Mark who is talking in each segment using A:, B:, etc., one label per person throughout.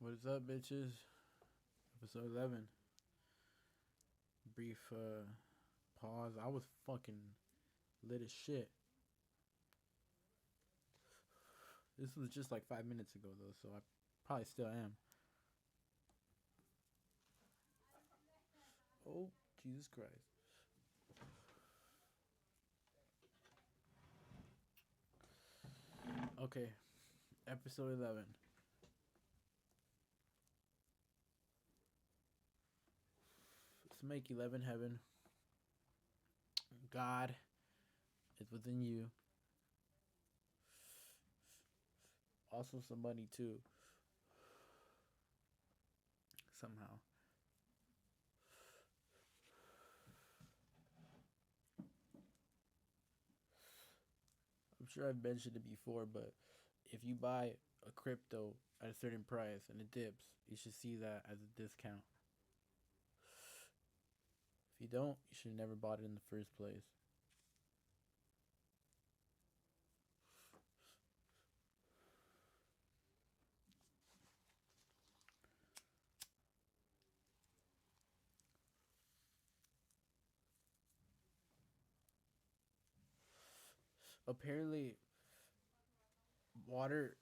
A: What is up, bitches? Episode 11. Brief pause. I was fucking lit as shit. This was just like 5 minutes ago, though, so I probably still am. Oh, Jesus Christ. Okay, episode 11. Let's make 11 heaven. God is within you. Also, somebody, too. Somehow. I'm sure I've mentioned it before, but if you buy a crypto at a certain price and it dips, you should see that as a discount. If you don't, you should have never bought it in the first place. Apparently, water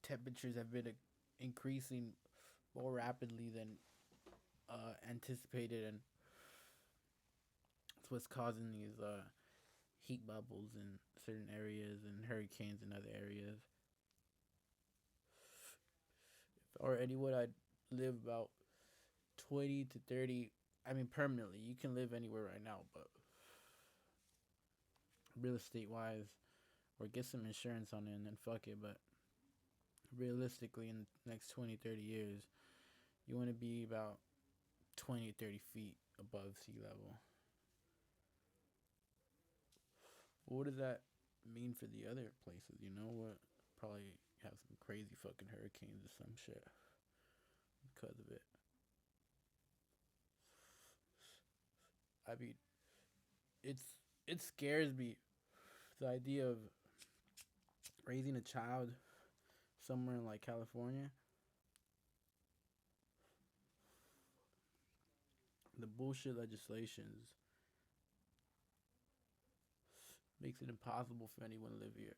A: temperatures have been increasing more rapidly than anticipated, and it's what's causing these heat bubbles in certain areas and hurricanes in other areas. If I were anyone, I'd live about 20 to 30. I mean, permanently. You can live anywhere right now, but real estate wise, or get some insurance on it and then fuck it. But realistically, in the next 20, 30 years, you want to be about 20, 30 feet above sea level. What does that mean for the other places? You know what? Probably have some crazy fucking hurricanes or some shit because of it. I mean, it's it scares me, the idea of raising a child somewhere in like California. The bullshit legislations makes it impossible for anyone to live here.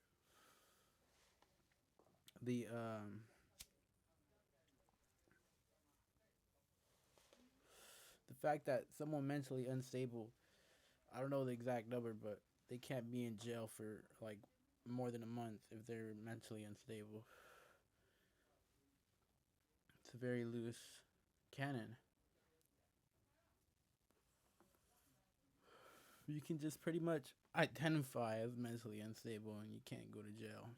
A: The fact that someone mentally unstable, I don't know the exact number, but they can't be in jail for like more than a month if they're mentally unstable. It's a very loose canon. You can just pretty much identify as mentally unstable and you can't go to jail.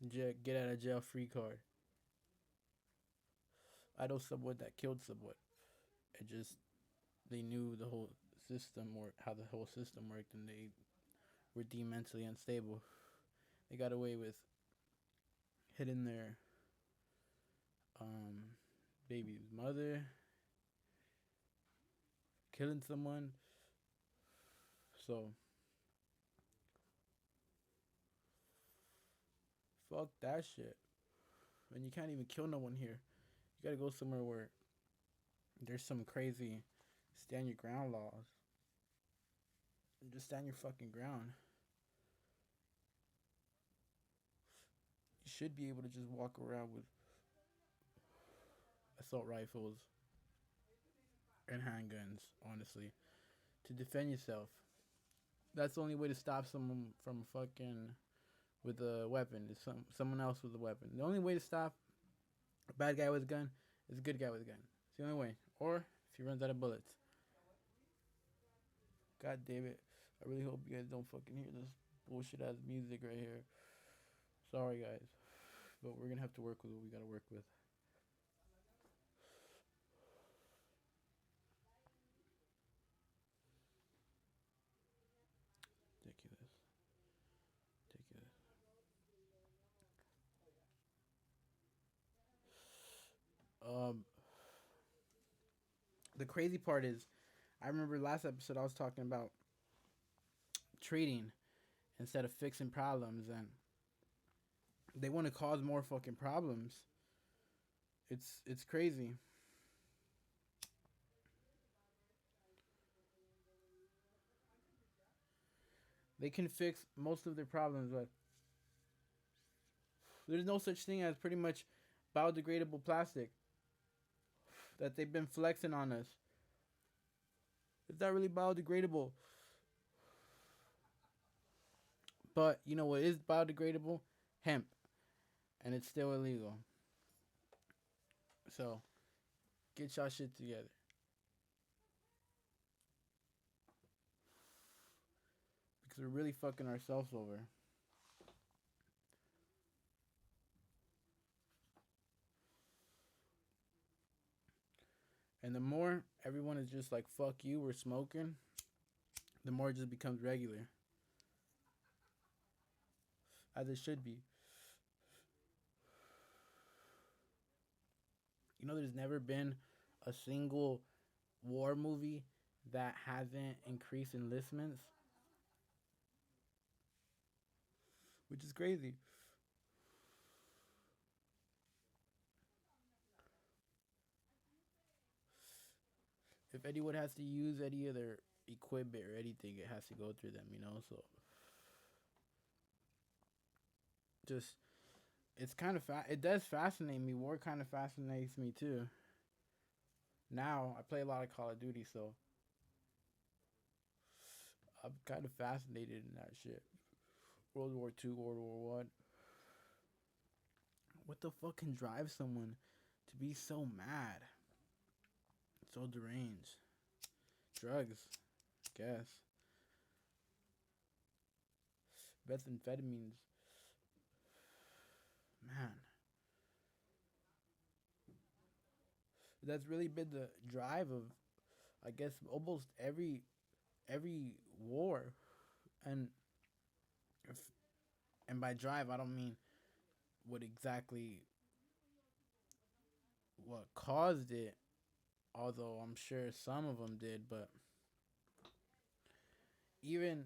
A: It's get out of jail free card. I know someone that killed someone. It just they knew the whole system or how the whole system worked, and they were deemed mentally unstable. They got away with hitting their um, baby's mother, killing someone. So fuck that shit. And you can't even kill no one here. You gotta go somewhere where there's some crazy stand your ground laws. Just stand your fucking ground. You should be able to just walk around with assault rifles and handguns, honestly, to defend yourself. That's the only way to stop someone from fucking with a weapon. Is someone else with a weapon. The only way to stop a bad guy with a gun is a good guy with a gun. It's the only way. Or if he runs out of bullets. God damn it. I really hope you guys don't fucking hear this bullshit ass music right here. Sorry, guys. But we're gonna have to work with what we gotta work with. Ridiculous. Ridiculous. Um, the crazy part is, I remember last episode I was talking about treating instead of fixing problems, and they want to cause more fucking problems It's crazy. They can fix most of their problems, but there's no such thing as pretty much biodegradable plastic that they've been flexing on us. It's not really biodegradable. But you know what is biodegradable? Hemp. And it's still illegal. So get y'all shit together. Because we're really fucking ourselves over. And the more everyone is just like, fuck you, we're smoking, the more it just becomes regular. As it should be. You know, there's never been a single war movie that hasn't increased enlistments, which is crazy. If anyone has to use any of their equipment or anything, it has to go through them, you know? So just, it's kind of, it does fascinate me. War kind of fascinates me too. Now, I play a lot of Call of Duty, so I'm kind of fascinated in that shit. World War II, World War One. What the fuck can drive someone to be so mad, so deranged? Drugs, I guess. Methamphetamines, man. That's really been the drive of, I guess, almost every war, and if, and by drive I don't mean what exactly what caused it, although I'm sure some of them did, but even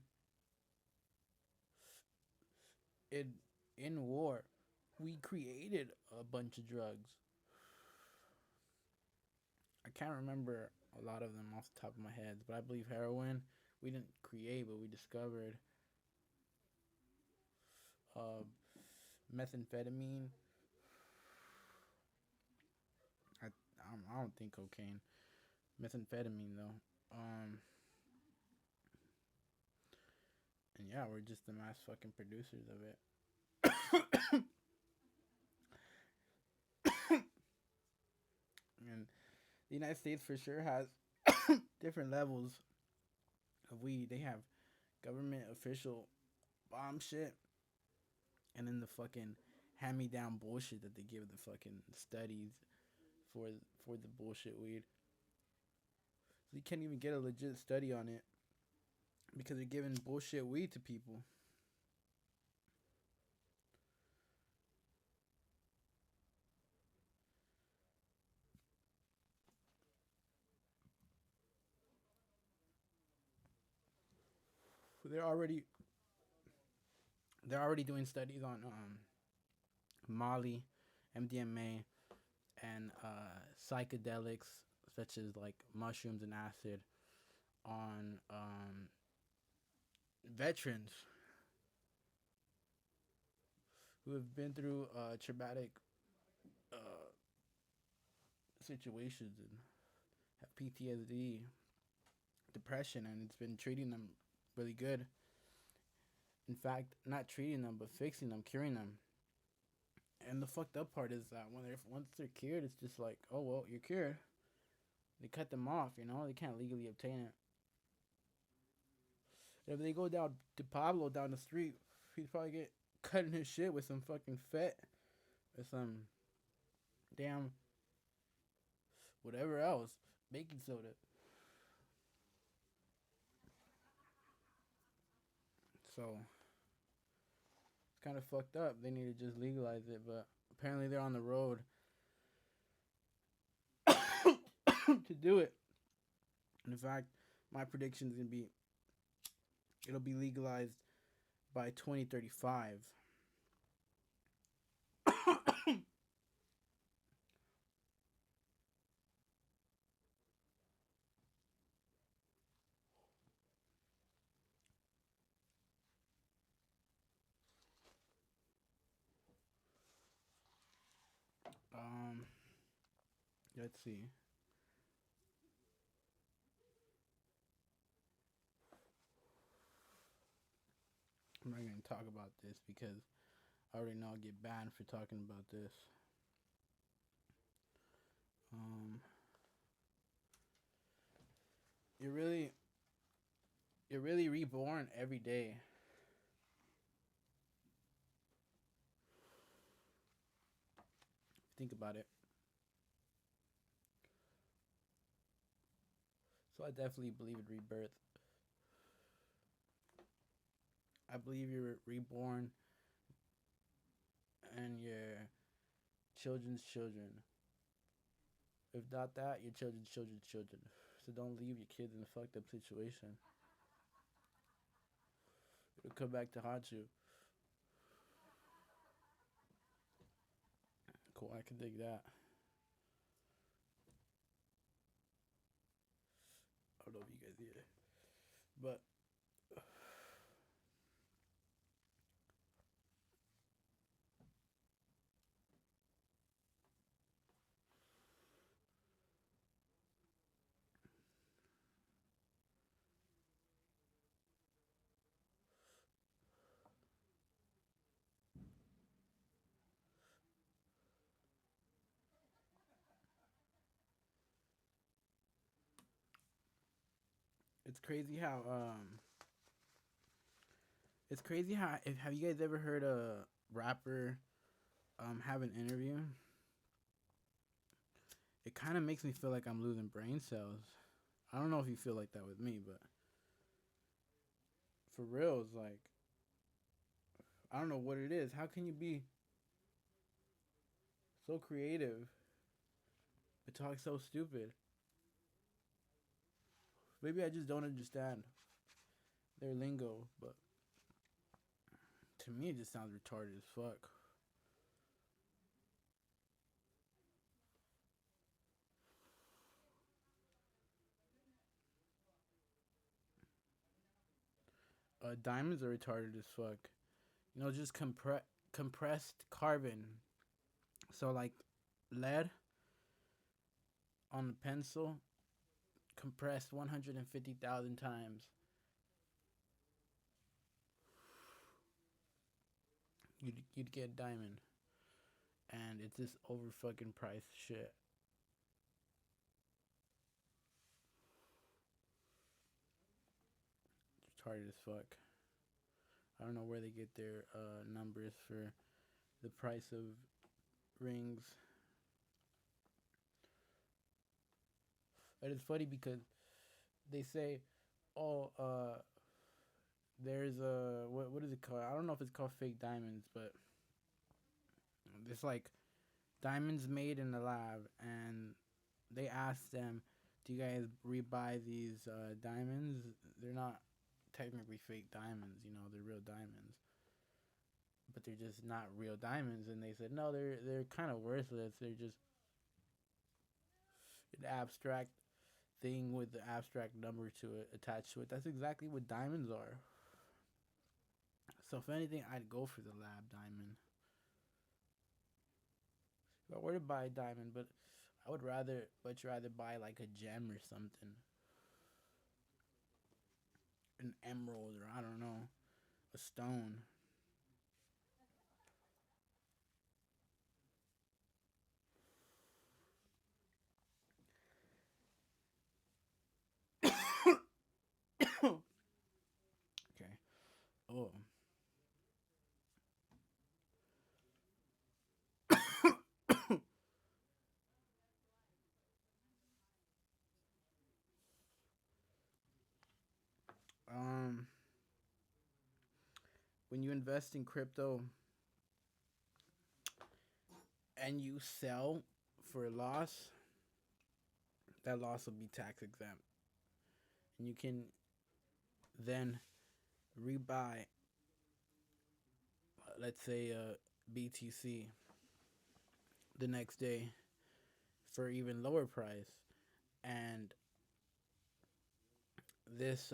A: in war, we created a bunch of drugs. I can't remember a lot of them off the top of my head, but I believe heroin we didn't create, but we discovered. Uh, Methamphetamine. I don't think cocaine. Methamphetamine though. And yeah, we're just the mass fucking producers of it. And the United States for sure has different levels of weed. They have government official bomb shit, and then the fucking hand me down bullshit that they give the fucking studies for the bullshit weed. So you can't even get a legit study on it because they're giving bullshit weed to people. They're already they're already doing studies on Molly, MDMA, and psychedelics such as like mushrooms and acid on veterans who have been through traumatic uh, situations and have PTSD, depression, and it's been treating them really good. In fact, not treating them, but fixing them, curing them. And the fucked up part is that when they're once they're cured, it's just like, oh well, you're cured. They cut them off, you know. They can't legally obtain it. If they go down to Pablo down the street, he'd probably get cut in his shit with some fucking fet or some damn whatever else, baking soda. So it's kind of fucked up. They need to just legalize it, but apparently they're on the road to do it. And in fact, my prediction is gonna be it'll be legalized by 2035. Um, let's see. I'm not gonna talk about this because I already know I'll get banned for talking about this. Um, you're really, you're really reborn every day. Think about it. So I definitely believe in rebirth. I believe you're reborn and your children's children. If not that, your children's children's children. So don't leave your kids in a fucked up situation. It'll come back to haunt you. Cool, I can dig that. I don't know if you guys either. But it's crazy how it's crazy how if have you guys ever heard a rapper have an interview? It kind of makes me feel like I'm losing brain cells. I don't know if you feel like that with me, but for real, it's like I don't know what it is. How can you be so creative but talk so stupid? Maybe I just don't understand their lingo, but to me it just sounds retarded as fuck. Diamonds are retarded as fuck. You know, just compressed carbon. So like lead on the pencil compressed 150,000 times. You'd get a diamond, and it's this over fucking priced shit. It's retarded as fuck. I don't know where they get their numbers for the price of rings. But it's funny because they say, "Oh, there's a what is it called? I don't know if it's called fake diamonds, but it's like diamonds made in the lab." And they asked them, "Do you guys rebuy these diamonds? They're not technically fake diamonds, you know, they're real diamonds, but they're just not real diamonds." And they said, "No, they're kind of worthless. They're just an abstract thing with the abstract number to it attached to it." That's exactly what diamonds are. So if anything, I'd go for the lab diamond. If I were to buy a diamond, but I would rather buy like a gem or something, an emerald or I don't know, a stone. Okay. Oh. um, when you invest in crypto and you sell for a loss, that loss will be tax exempt, and you can then rebuy, let's say, a BTC the next day for even lower price, and this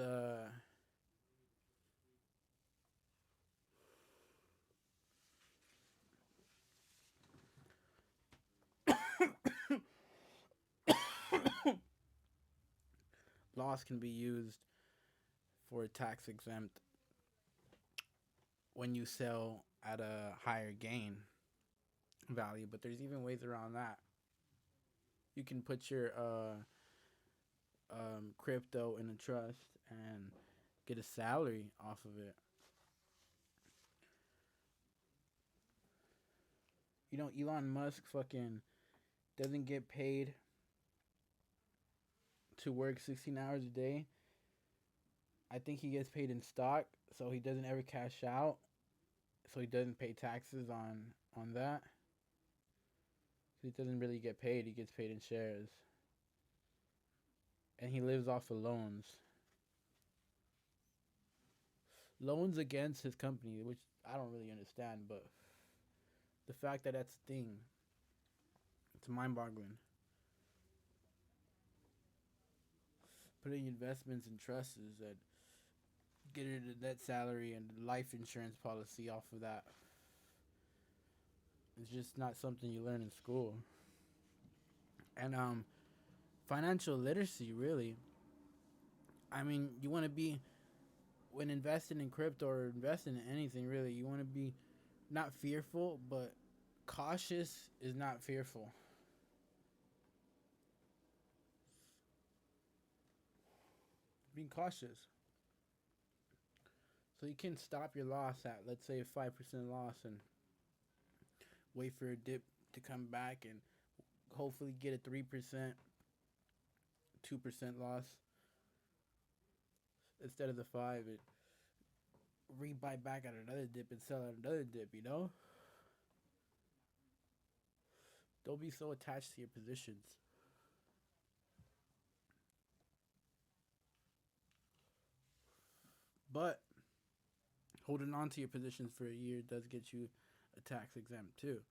A: loss can be used for a tax exempt when you sell at a higher gain value. But there's even ways around that. You can put your crypto in a trust and get a salary off of it. You know, Elon Musk fucking doesn't get paid to work 16 hours a day. I think he gets paid in stock, so he doesn't ever cash out, so he doesn't pay taxes on that. So he doesn't really get paid. He gets paid in shares, and he lives off of loans against his company, which I don't really understand. But the fact that that's a thing, it's mind-boggling. Putting investments in trusts that get it a net salary and life insurance policy off of that. It's just not something you learn in school. And financial literacy, really. I mean, you want to be when investing in crypto or investing in anything, really. You want to be not fearful, but cautious is not fearful. Being cautious. So you can stop your loss at, let's say, a 5% loss and wait for a dip to come back and hopefully get a 3%, 2% loss instead of the 5. It rebuy back at another dip and sell at another dip, you know? Don't be so attached to your positions. But holding on to your positions for a year does get you a tax exempt too.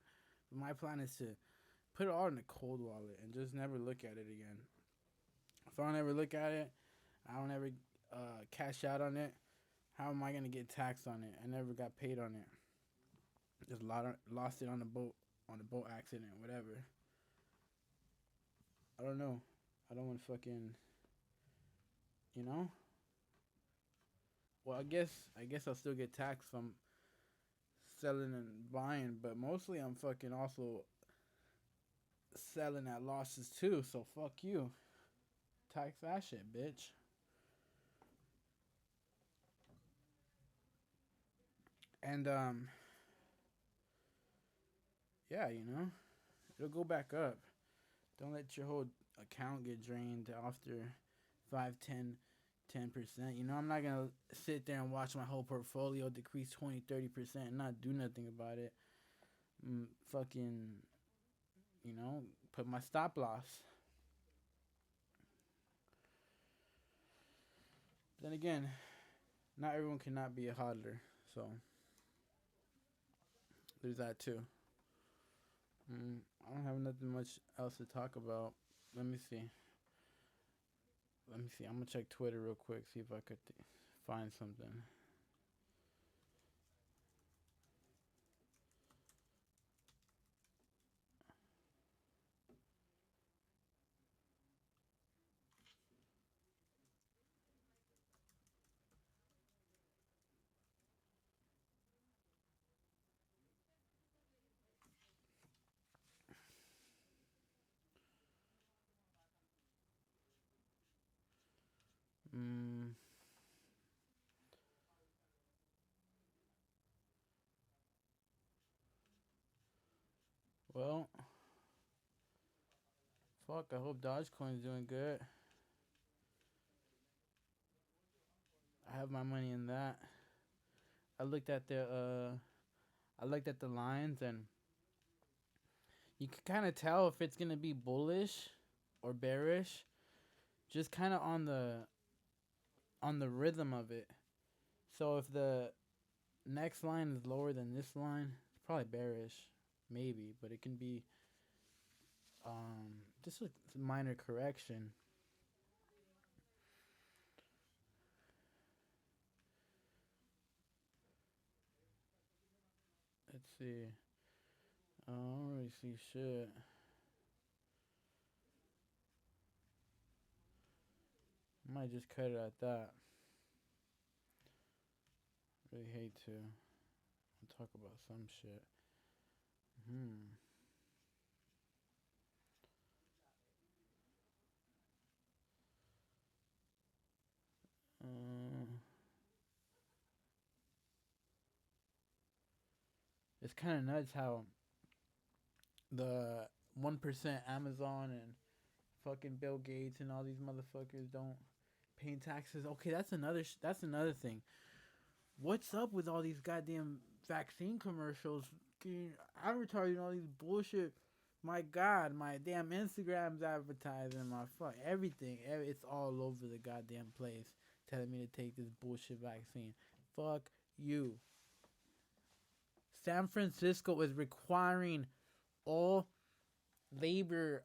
A: But my plan is to put it all in a cold wallet and just never look at it again. If I don't ever look at it, I don't ever cash out on it. How am I gonna get taxed on it? I never got paid on it. Just lost it on a boat accident, whatever. I don't know. I don't want to fucking, you know. Well, I guess I'll still get taxed from selling and buying, but mostly I'm fucking also selling at losses too. So fuck you. Tax that shit, bitch. And yeah, you know, it'll go back up. Don't let your whole account get drained after 5, 10%. You know, I'm not gonna sit there and watch my whole portfolio decrease 20, 30% and not do nothing about it. Fucking, you know, put my stop loss. Then again, not everyone cannot be a hodler, so there's that too. I don't have nothing much else to talk about. Let me see. Let me see. I'm gonna check Twitter real quick, see if I could find something. Mm, well, fuck. I hope Dogecoin's doing good. I have my money in that. I looked at the lines and you can kind of tell if it's gonna be bullish or bearish, just kind of on the rhythm of it. So if the next line is lower than this line, it's probably bearish, maybe, but it can be just a minor correction. Let's see. I don't really see shit. I might just cut it at that. Really hate to talk about some shit. Hmm. Uh, it's kind of nuts how the 1% Amazon and fucking Bill Gates and all these motherfuckers don't pay taxes. Okay, that's another thing. What's up with all these goddamn vaccine commercials advertising all these bullshit? My God, my damn Instagram's advertising my fuck everything. It's all over the goddamn place telling me to take this bullshit vaccine. Fuck you. San Francisco is requiring all labor,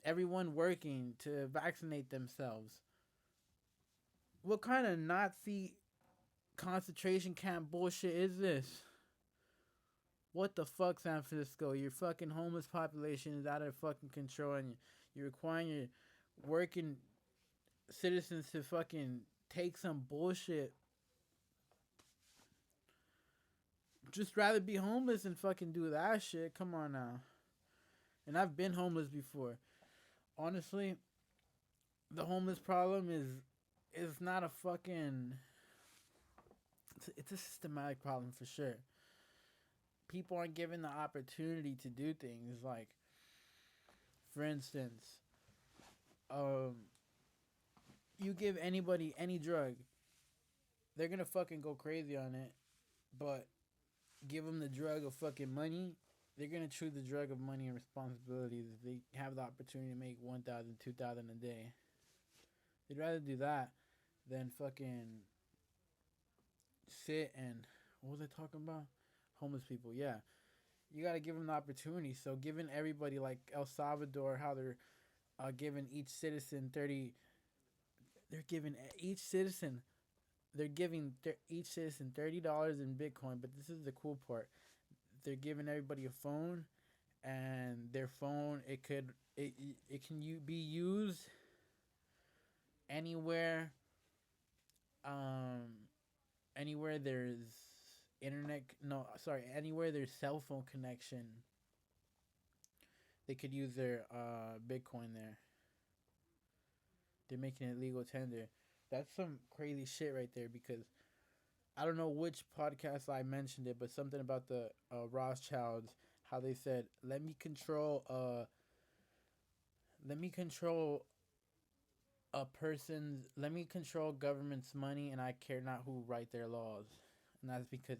A: everyone working to vaccinate themselves. What kind of Nazi concentration camp bullshit is this? What the fuck, San Francisco? Your fucking homeless population is out of fucking control, and you're requiring your working citizens to fucking take some bullshit. Just rather be homeless and fucking do that shit. Come on now. And I've been homeless before. Honestly, the homeless problem is not a fucking. It's a systematic problem for sure. People aren't given the opportunity to do things like, for instance, um, you give anybody any drug, they're gonna fucking go crazy on it. But give them the drug of fucking money, they're gonna choose the drug of money and responsibilities if they have the opportunity to make 1,000, 2,000 a day. They'd rather do that than fucking sit and what was I talking about? Homeless people, yeah. You gotta give them the opportunity. So giving everybody like El Salvador, how they're giving each citizen 30, they're giving each citizen, each citizen $30 in Bitcoin. But this is the cool part: they're giving everybody a phone, and their phone it can be used anywhere, um, anywhere there's internet. No, sorry, anywhere there's cell phone connection, they could use their Bitcoin there. They're making it legal tender. That's some crazy shit right there because I don't know which podcast I mentioned it, but something about the Rothschilds, how they said, let me control let me control government's money, and I care not who write their laws." And that's because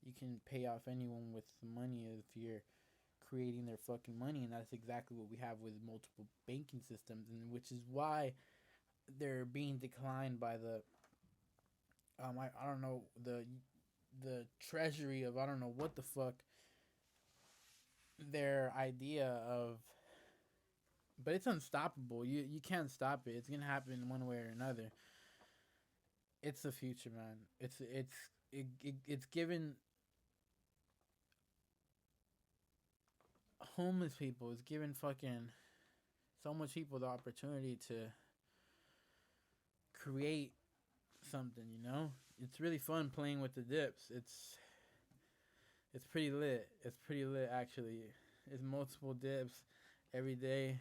A: you can pay off anyone with money if you're creating their fucking money, and that's exactly what we have with multiple banking systems, and which is why they're being declined by the I don't know, the treasury of I don't know what the fuck their idea of, but it's unstoppable. You can't stop it. It's gonna happen one way or another. It's the future, man. It's given homeless people. It's given fucking so much people the opportunity to create something. It's really fun playing with the dips. It's pretty lit. It's pretty lit actually. It's multiple dips every day.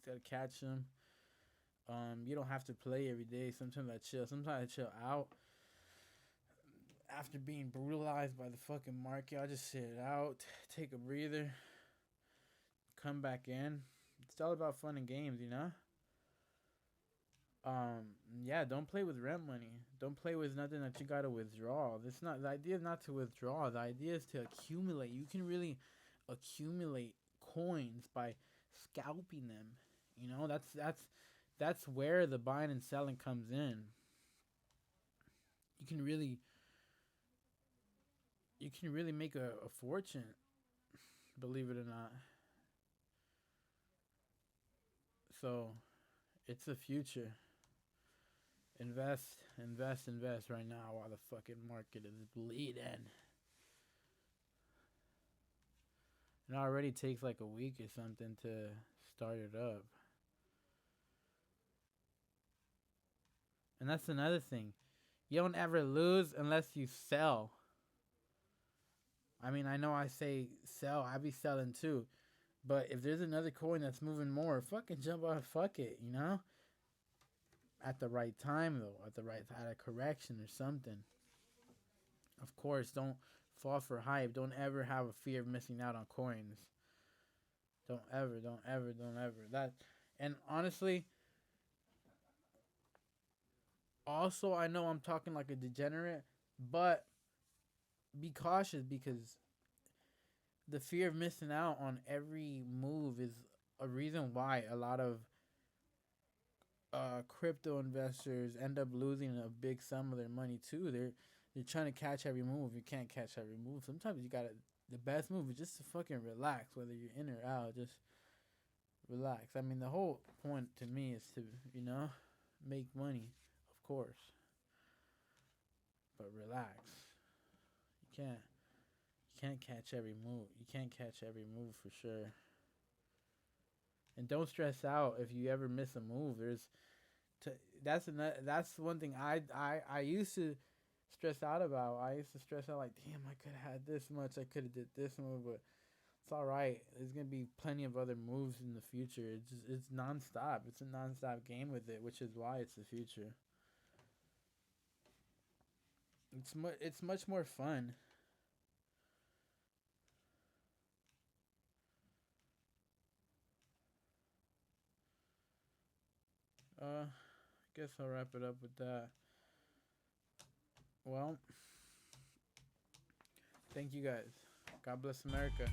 A: Gotta catch them. You don't have to play every day. Sometimes I chill. Sometimes I chill out. After being brutalized by the fucking market, I just sit it out, take a breather, come back in. It's all about fun and games. Yeah, don't play with rent money. Don't play with nothing that you gotta withdraw. This not the idea is not to withdraw. The idea is to accumulate. You can really accumulate coins by scalping them. That's where the buying and selling comes in. You can really make a fortune, believe it or not. So it's the future. Invest, invest, invest right now while the fucking market is bleeding. It already takes like a week or something to start it up. And that's another thing. You don't ever lose unless you sell. I mean, I know I say sell, I be selling too. But if there's another coin that's moving more, fucking jump on, fuck it, you know? At the right time though, at a correction or something. Of course, don't fall for hype. Don't ever have a fear of missing out on coins. Don't ever. That and honestly, also I know I'm talking like a degenerate, but be cautious because the fear of missing out on every move is a reason why a lot of crypto investors end up losing a big sum of their money too. They're trying to catch every move. You can't catch every move. Sometimes you gotta. The best move is just to fucking relax, whether you're in or out. Just relax. I mean, the whole point to me is to make money, of course, but relax. You can't catch every move. You can't catch every move for sure. And don't stress out if you ever miss a move. To, that's one thing I used to stress out about. I used to stress out like, damn, I could have had this much. I could have did this move, but it's all right. There's gonna be plenty of other moves in the future. It's nonstop. It's a nonstop game with it, which is why it's the future. It's much more fun. Guess I'll wrap it up with that. Well, thank you guys. God bless America.